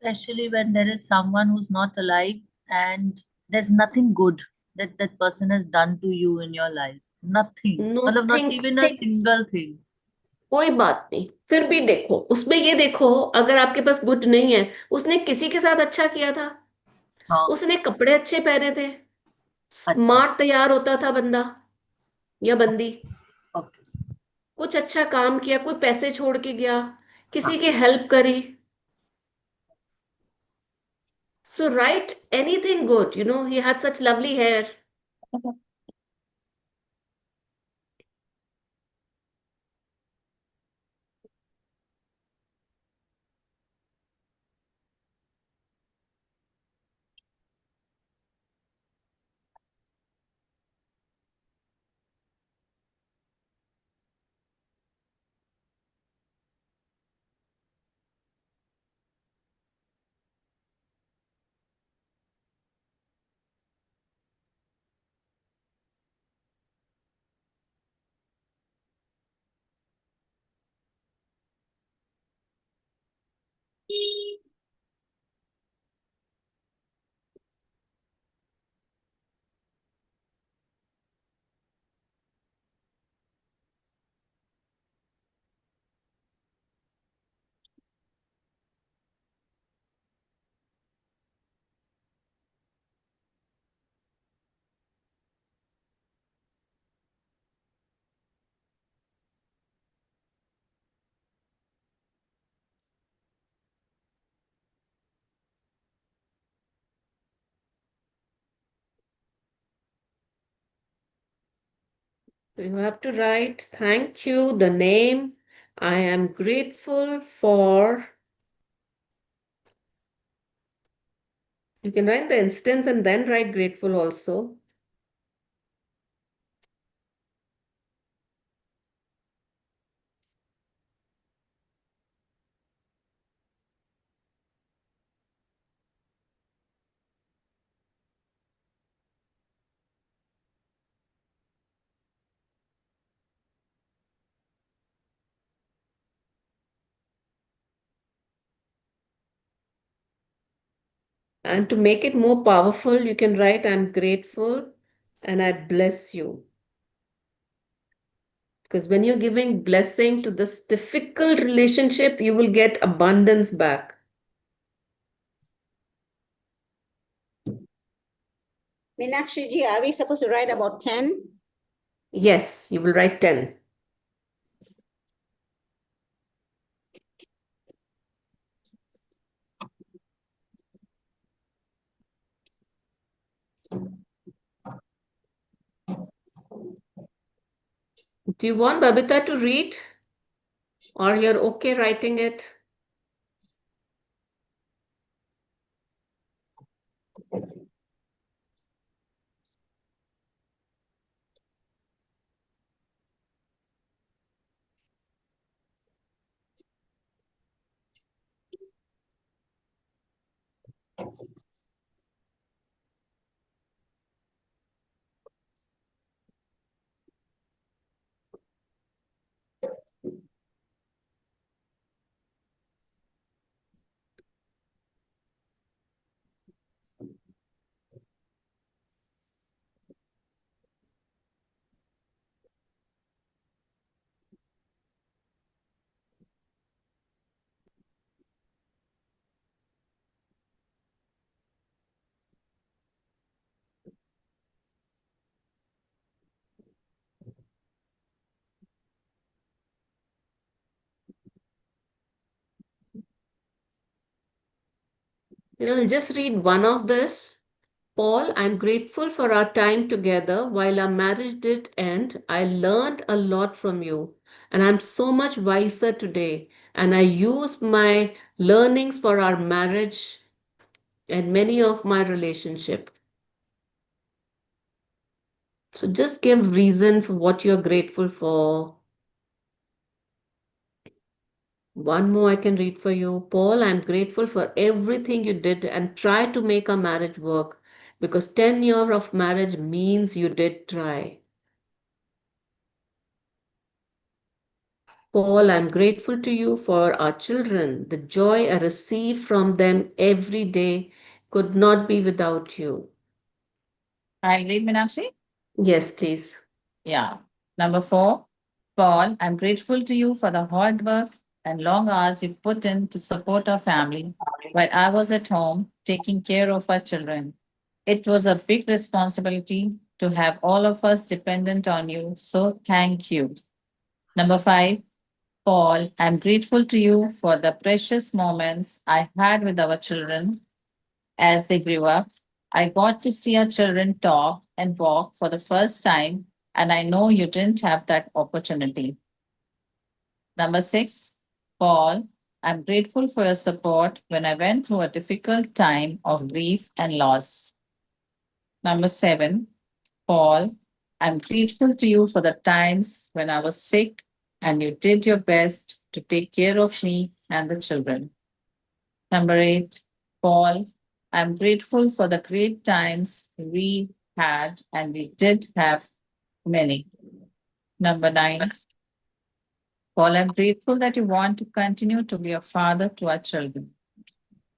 Especially when there is someone who's not alive and there's nothing good. that that person has done to you in your life? Nothing. मतलब not
Nothing,
even a
think,
single thing.
कोई बात नहीं, फिर भी देखो उसमें, ये देखो अगर आपके पास गुड नहीं है, उसने किसी के साथ अच्छा किया था,
हाँ,
उसने कपड़े अच्छे पहने थे,
अच्छा,
स्मार्ट तैयार होता था बंदा या बंदी,
ओके,
कुछ अच्छा काम किया, कोई पैसे छोड़ के गया, किसी
हाँ,
की हेल्प करी. So write anything good, he had such lovely hair. So you have to write thank you, the name. I am grateful for. You can write the instance and then write grateful also. And to make it more powerful, you can write I'm grateful and I bless you. Because when you're giving blessing to this difficult relationship, you will get abundance back.
Meenakshi ji, are we supposed to write about 10?
Yes, you will write 10. Do you want Babita to read? Or you're okay writing it? I'll just read one of this. Paul, I'm grateful for our time together. While our marriage did end, I learned a lot from you, and I'm so much wiser today. And I use my learnings for our marriage and many of my relationship. So just give reason for what you're grateful for. One more I can read for you. Paul, I'm grateful for everything you did and try to make our marriage work because 10 years of marriage means you did try. Paul, I'm grateful to you for our children. The joy I receive from them every day could not be without you.
I'll read, Meenakshi.
Yes, please.
Yeah. Number 4, Paul, I'm grateful to you for the hard work and long hours you put in to support our family while I was at home taking care of our children. It was a big responsibility to have all of us dependent on you, so thank you. Number 5, Paul, I'm grateful to you for the precious moments I had with our children as they grew up. I got to see our children talk and walk for the first time, and I know you didn't have that opportunity. Number 6, Paul, I'm grateful for your support when I went through a difficult time of grief and loss. Number 7, Paul, I'm grateful to you for the times when I was sick and you did your best to take care of me and the children. Number 8, Paul, I'm grateful for the great times we had, and we did have many. Number 9, Paul, I'm grateful that you want to continue to be a father to our children.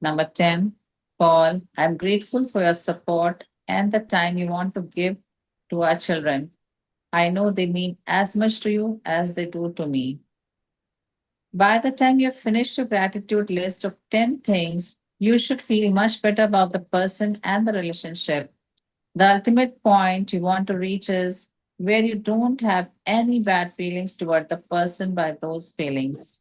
Number 10, Paul, I'm grateful for your support and the time you want to give to our children. I know they mean as much to you as they do to me. By the time you've finished your gratitude list of 10 things, you should feel much better about the person and the relationship. The ultimate point you want to reach is where you don't have any bad feelings toward the person by those feelings.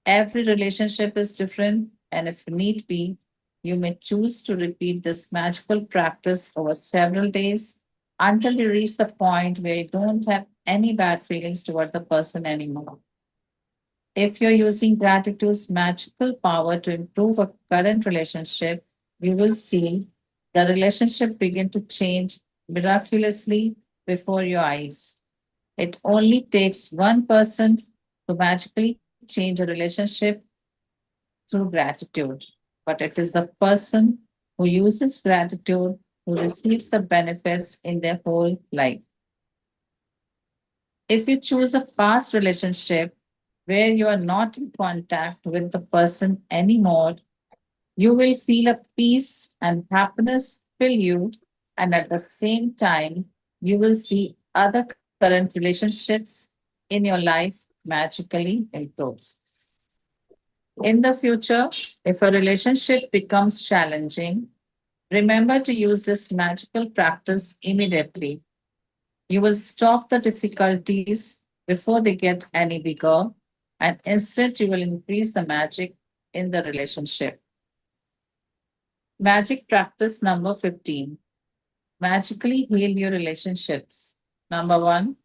Every relationship is different, and if need be, you may choose to repeat this magical practice over several days until you reach the point where you don't have any bad feelings toward the person anymore. If you're using gratitude's magical power to improve a current relationship, you will see the relationship begin to change miraculously before your eyes. It only takes one person to magically change a relationship through gratitude, but it is the person who uses gratitude who receives the benefits in their whole life. If you choose a past relationship where you are not in contact with the person anymore, you will feel a peace and happiness fill you, and at the same time, you will see other current relationships in your life magically improve. In the future, if a relationship becomes challenging, remember to use this magical practice immediately. You will stop the difficulties before they get any bigger, and instead, you will increase the magic in the relationship. Magic practice number 15, magically heal your relationships. Number 1,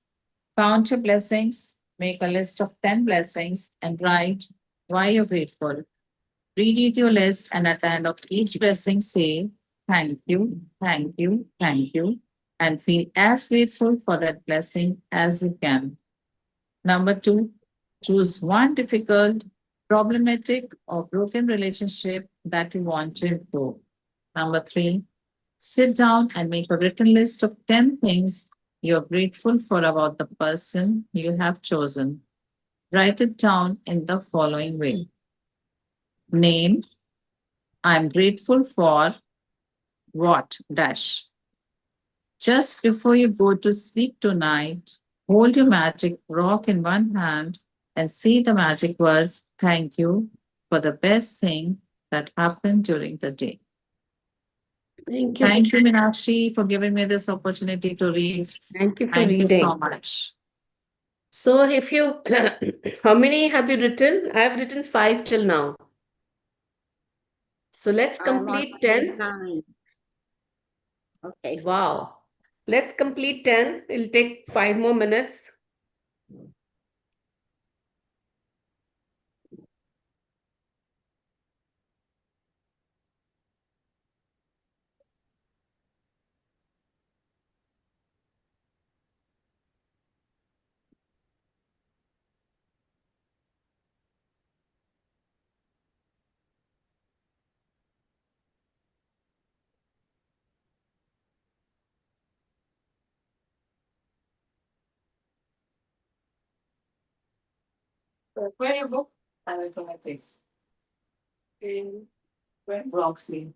count your blessings, make a list of 10 blessings, and write why you're grateful. Read your list, and at the end of each blessing, say thank you, thank you, thank you, and feel as grateful for that blessing as you can. Number 2, choose one difficult, problematic, or broken relationship that you want to improve. Number 3, sit down and make a written list of 10 things you're grateful for about the person you have chosen. Write it down in the following way. Name, I'm grateful for what dash. Just before you go to sleep tonight, hold your magic rock in one hand and say the magic words, thank you for the best thing that happened during the day.
Thank you.
Thank you, Meenakshi, for giving me this opportunity to read.
Thank you for
Thank you so
reading.
much.
So if you, how many have you written? I've written 5 till now. So let's
I'm on
complete 10.
9. Okay.
Wow. Let's complete 10. It'll take 5 more minutes.
Where your book? I will collect this. In Roxley.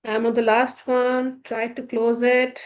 I'm on the last one. Try to close it.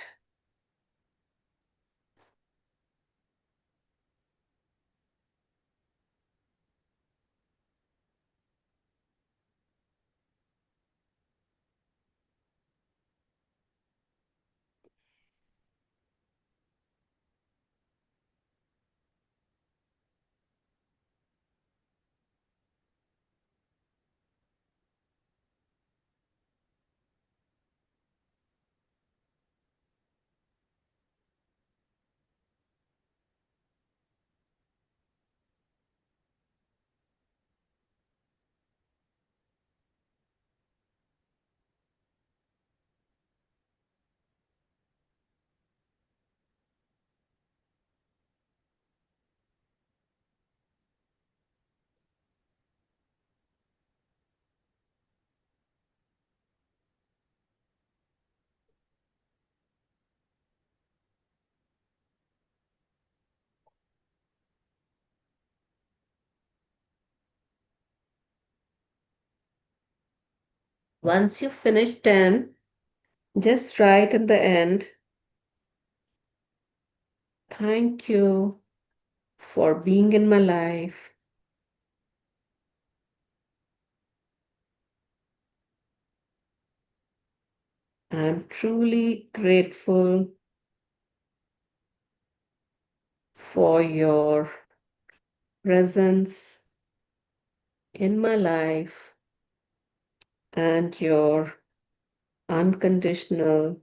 Once you finish 10, just write in the end, thank you for being in my life. I'm truly grateful for your presence in my life and your unconditional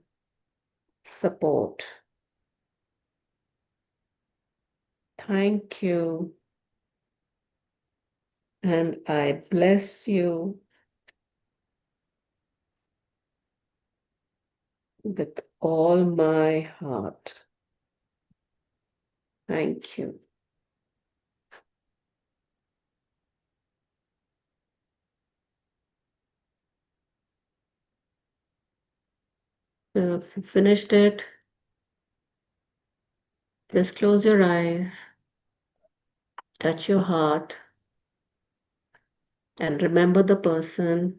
support. Thank you. And I bless you with all my heart. Thank you. Now, if you finished it, just close your eyes, touch your heart, and remember the person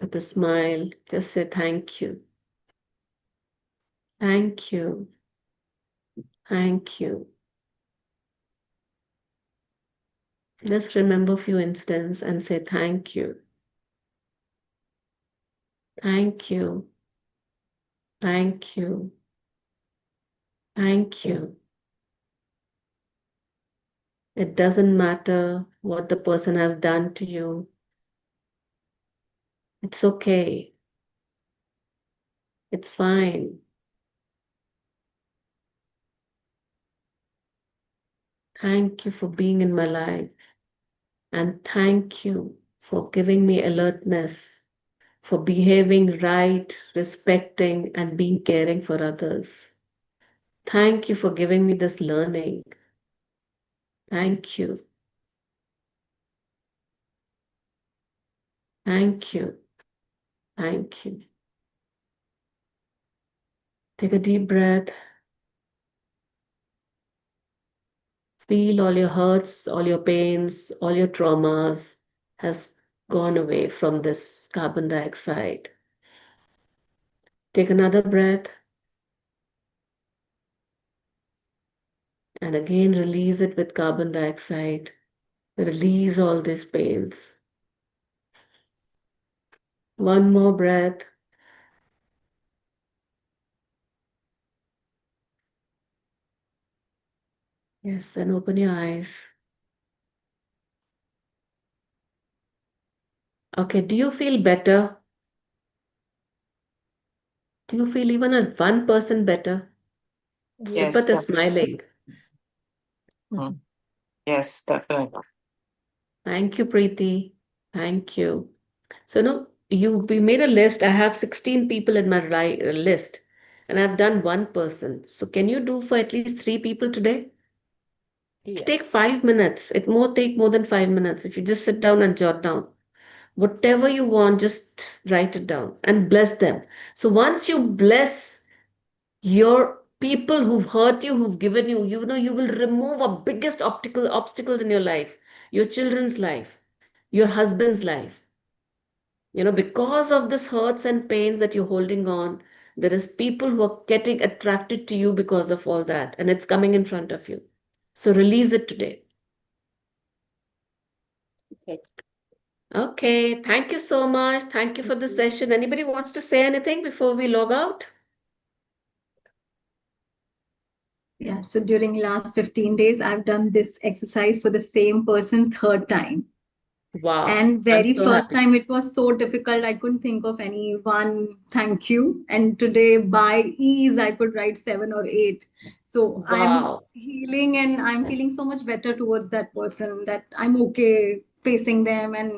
with a smile. Just say thank you. Thank you. Thank you. Just remember a few incidents and say thank you. Thank you. Thank you. Thank you. It doesn't matter what the person has done to you. It's okay. It's fine. Thank you for being in my life. And thank you for giving me alertness, for behaving right, respecting, and being caring for others. Thank you for giving me this learning. Thank you. Thank you. Thank you. Take a deep breath. Feel all your hurts, all your pains, all your traumas has gone away from this carbon dioxide. Take another breath and again release it with carbon dioxide. Release all these pains. One more breath. Yes, and open your eyes. Okay, do you feel better? Do you feel even a 1% better?
Yes,
Sipat is
def-
smiling.
yes, definitely.
Thank you, Preeti. Thank you. So no, we made a list. I have 16 people in my list, and I've done one person. So can you do for at least 3 people today? Take
Yes.
5 minutes. It more take more than 5 minutes. If you just sit down and jot down whatever you want, just write it down and bless them. So once you bless your people who've hurt you, who've given you, you will remove a biggest obstacle in your life, your children's life, your husband's life. You know, because of this hurts and pains that you're holding on, there is people who are getting attracted to you because of all that, and it's coming in front of you. So release it today.
Okay.
Okay, thank you so much. Thank you for the session. Anybody wants to say anything before we log out?
Yeah, so during last 15 days, I've done this exercise for the same person third time.
Wow,
And
I'm
very
so
first
happy.
time it was so difficult. I couldn't think of any one thank you. And today by ease, I could write 7 or 8. So I'm
Wow.
healing and I'm feeling so much better towards that person that I'm okay facing them and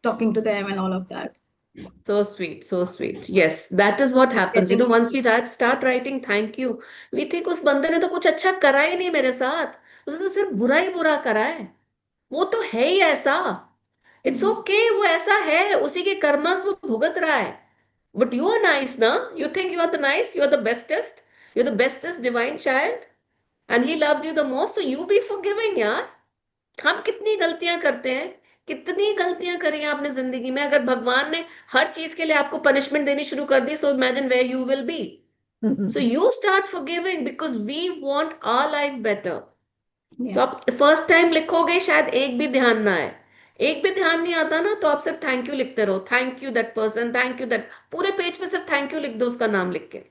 talking to them and all of that.
So sweet, so sweet. Yes, that is what
It's
happens. You know,
getting
once we start writing thank you, we think उस बंदे ने तो कुछ अच्छा करा ही नहीं मेरे साथ, उसने तो सिर्फ बुरा ही बुरा करा है, वो तो है ही ऐसा. It's okay, वो ऐसा है, उसी के कर्मस वो भुगत रहा है. But you are nice, na? You think you are the nice, you are the bestest, you're the bestest divine child, and he loves you the most, so you be forgiving, यार. हम कितनी गलतियां करते हैं, कितनी गलतियां करी हैं आपने जिंदगी में. अगर भगवान ने हर चीज के लिए आपको पनिशमेंट देनी शुरू कर दी, so imagine where you will be. So you start forgiving because we want our life better. तो आप फर्स्ट टाइम लिखोगे, शायद एक भी ध्यान ना आए. एक भी ध्यान नहीं आता ना, तो आप सिर्फ थैंक यू लिखते रहो. Thank you that person, thank you that, पूरे पेज पे सिर्फ थैंक यू लिख दो उसका नाम लिख के.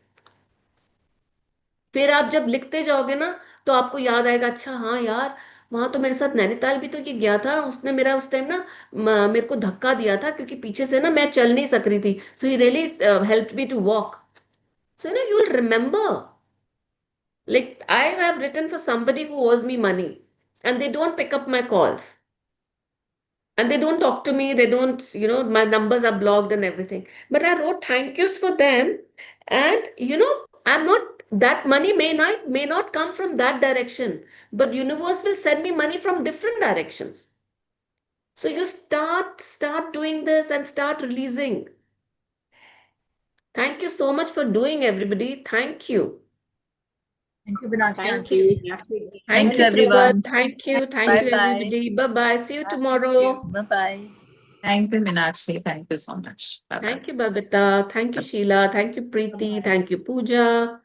फिर आप जब लिखते जाओगे ना, तो आपको याद आएगा, अच्छा हाँ यार, वहां तो मेरे साथ नैनीताल भी तो ये गया था, उसने मेरा उस टाइम ना मेरे को धक्का दिया था, क्योंकि पीछे से ना मैं चल नहीं सक रही थी, so he really helped me to walk. So you know, you will remember. Like I have written for somebody who owes me money and they don't pick up my calls and they don't talk to me, they don't, you know, my numbers are blocked and everything, but I wrote thank yous for them. And you know, I'm not, that money may not come from that direction, but universe will send me money from different directions. So you start doing this and start releasing. Thank you so much for doing, everybody. Thank you.
Thank you, Meenakshi
Thank
aunty.
you.
Thank
Thank you,
you, Tripura.
everyone.
Thank you
Bye bye.
everybody. Bye bye, see you tomorrow.
Bye bye.
Thank you, Meenakshi. Thank you so much. Bye-bye.
Thank you, Babita. Thank you, Sheila. Thank you, Preeti.
Bye-bye.
Thank you, Pooja.